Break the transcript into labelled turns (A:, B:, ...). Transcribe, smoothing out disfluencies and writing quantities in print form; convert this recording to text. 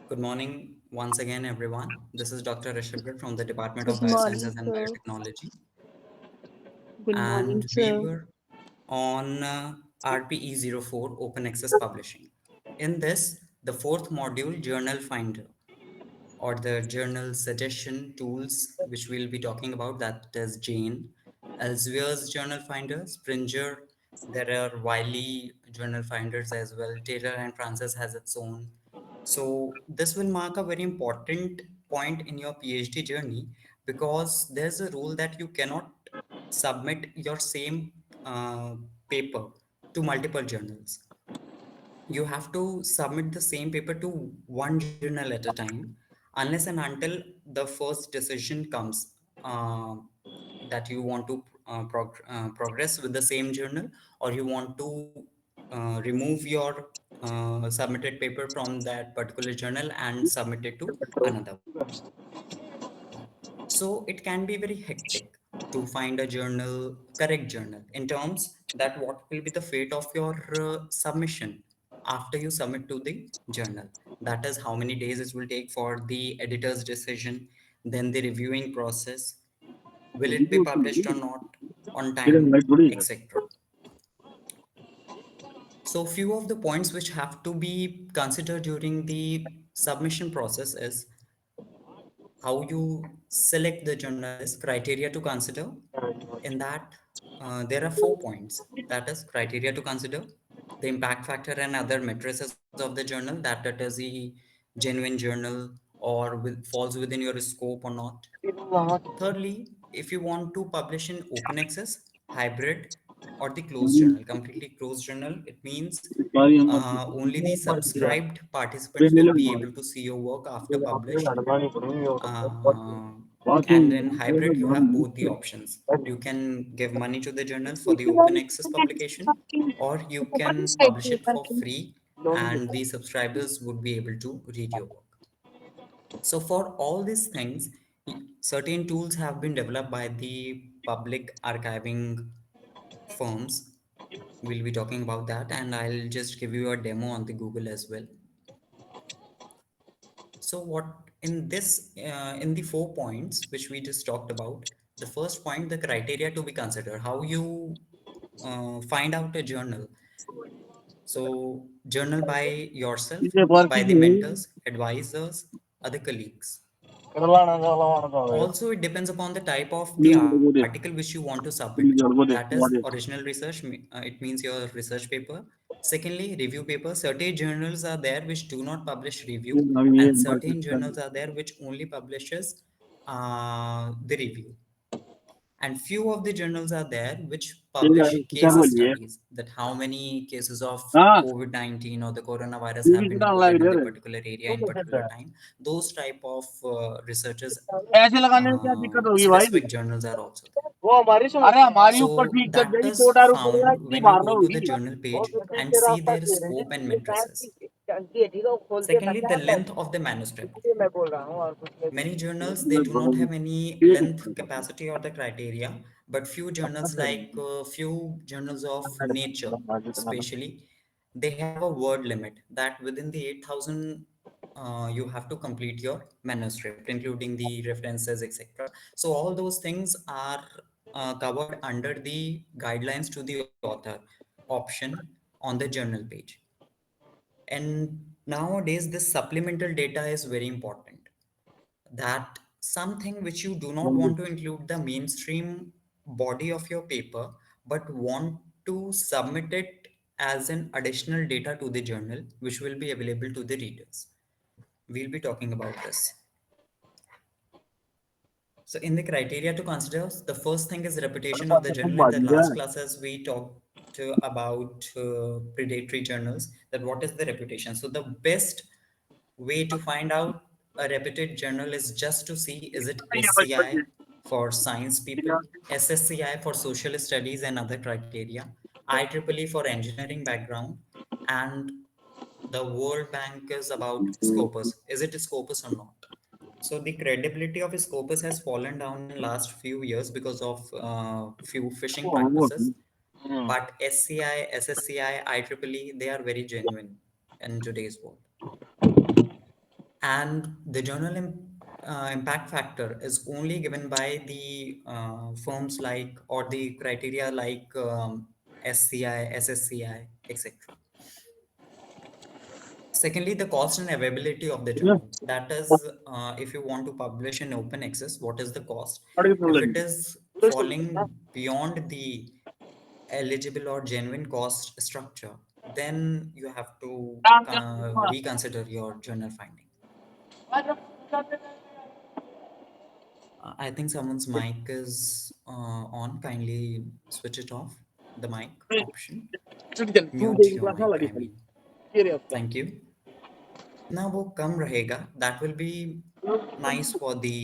A: Good morning once again, everyone. This is Dr. Rishabh from the Department of
B: Good morning,
A: Biosciences and
B: sir.
A: Biotechnology,
B: Good morning,
A: and we
B: sir.
A: were on RPE04 Open Access Publishing. In this, the fourth module, Journal Finder, or the journal suggestion tools, which we'll be talking about, that is Jane, Elsewhere's Journal Finder, Springer. There are Wiley journal finders as well. Taylor and Francis has its own. So this will mark a very important point in your PhD journey because there's a rule that you cannot submit your same paper to multiple journals. You have to submit the same paper to one journal at a time unless and until the first decision comes that you want to progress with the same journal, or you want to remove your submitted paper from that particular journal and submit it to another one. So it can be very hectic to find a correct journal, in terms that what will be the fate of your submission after you submit to the journal. That is how many days it will take for the editor's decision, then the reviewing process, will it be published or not on time, etc. So few of the points which have to be considered during the submission process is how you select the journalist, criteria to consider. In that, there are 4 points. That is criteria to consider, the impact factor and other matrices of the journal, that it is a genuine journal or falls within your scope or not. Thirdly, if you want to publish in open access, hybrid, or the closed journal, completely closed journal, it means only the subscribed participants will be able to see your work after published. uh, and in hybrid, you have both the options. You can give money to the journal for the open access publication, or you can publish it for free, and the subscribers would be able to read your work. So for all these things, certain tools have been developed by the public archiving firms. We'll be talking about that, and I'll just give you a demo on the Google as well. So what in the 4 points which we just talked about, the first point, the criteria to be considered, how you find out a journal. So journal by yourself, by the mentors, advisors, other colleagues. Also, it depends upon the type of the article which you want to submit. That is original research, it means your research paper. Secondly, review paper. Certain journals are there which do not publish review, and certain journals are there which only publishes the review. And few of the journals are there which publish case studies, that how many cases of COVID-19 or the coronavirus have been reported in the particular area in particular time. Those type of researches, specific journals are also there. So that is found when you go to the journal page and see their scope and matrices. Secondly, the length of the manuscript. Many journals, they do not have any length capacity or the criteria, but few journals, like few journals of nature especially, they have a word limit that within the 8,000 you have to complete your manuscript, including the references, etc. So all those things are covered under the guidelines to the author option on the journal page. And nowadays, this supplemental data is very important, that something which you do not want to include the mainstream body of your paper, but want to submit it as an additional data to the journal, which will be available to the readers. We'll be talking about this. So in the criteria to consider, the first thing is reputation of the journal. In the last classes, we talked about predatory journals, that what is the reputation. So the best way to find out a reputed journal is just to see, is it SCI for science people, SSCI for social studies and other criteria, IEEE for engineering background, and the World Bank is about Scopus. Is it Scopus or not? So the credibility of Scopus has fallen down in last few years because of few phishing practices. But SCI, SSCI, IEEE, they are very genuine in today's world. and the impact factor is only given by the firms like, or the criteria like SCI, SSCI, etc. Secondly, the cost and availability of the
C: Yeah.
A: journal. That is, if you want to publish in open access, what is the cost?
C: What is the
A: If
C: problem?
A: it is falling beyond the eligible or genuine cost structure, then you have to reconsider your journal finding. I think someone's mic is on. Kindly switch it off, the mic option. Mute your mic, I mean. Thank you. ना वो कम रहेगा, that will be nice for the